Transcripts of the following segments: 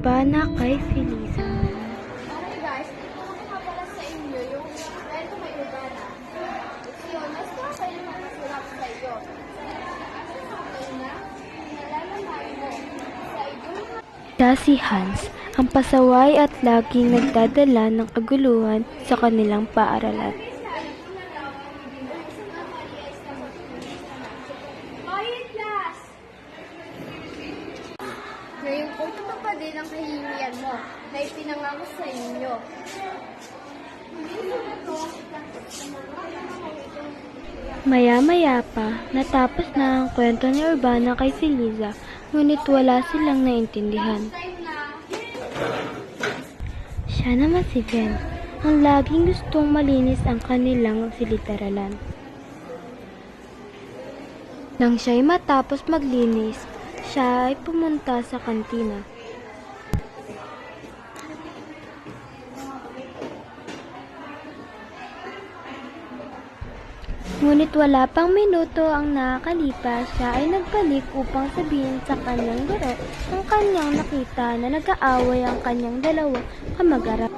Urbana kay Feliza. Okay guys, ito nga pala sa inyo yung kwento kay Urbana. So yun, mas kapay naman masulap sa iyo. Nalalaman mo sa iyong Siya si Hans, ang pasaway at laging nagdadala ng kaguluhan sa kanilang paaralan. ngayong kung tutupad din ang kahihingian mo na ipinangako sa inyo. Maya-maya pa, natapos na ang kwento ni Urbana kay Feliza, ngunit wala silang naintindihan. Siya naman si Ben, ang laging gustong malinis ang kanilang silid-aralan. Nang siya'y matapos maglinis, siya ay pumunta sa kantina. Ngunit wala pang minuto ang nakakalipas, siya ay nagbalik upang sabihin sa kanyang guro ang kanyang nakita na nag-aaway ang kanyang dalawang kamag-anak.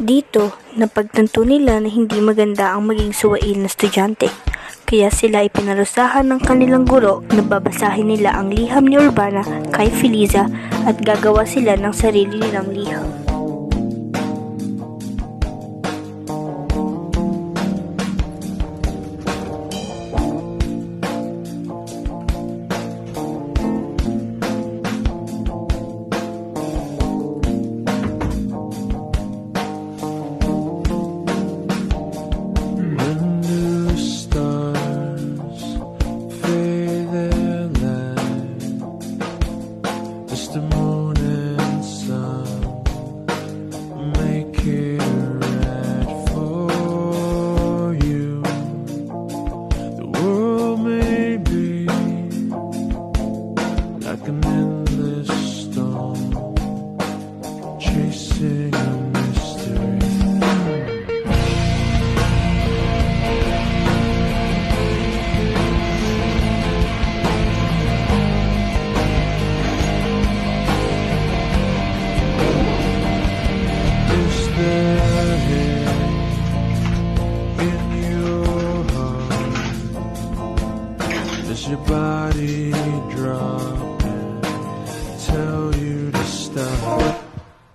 Dito, napagtanto nila na hindi maganda ang maging suwail na estudyante. Kaya sila ay pinarusahan ng kanilang guro na babasahin nila ang liham ni Urbana kay Feliza at gagawa sila ng sarili nilang liham. The moon and sun make it right for you. The world may be like an endless storm, chasing a mystery. Does your body drop and tell you to stop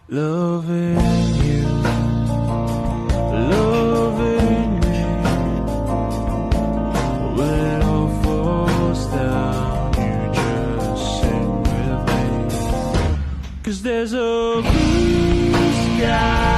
loving you, loving me? When it all falls down, you just sing with me. 'Cause there's a blue sky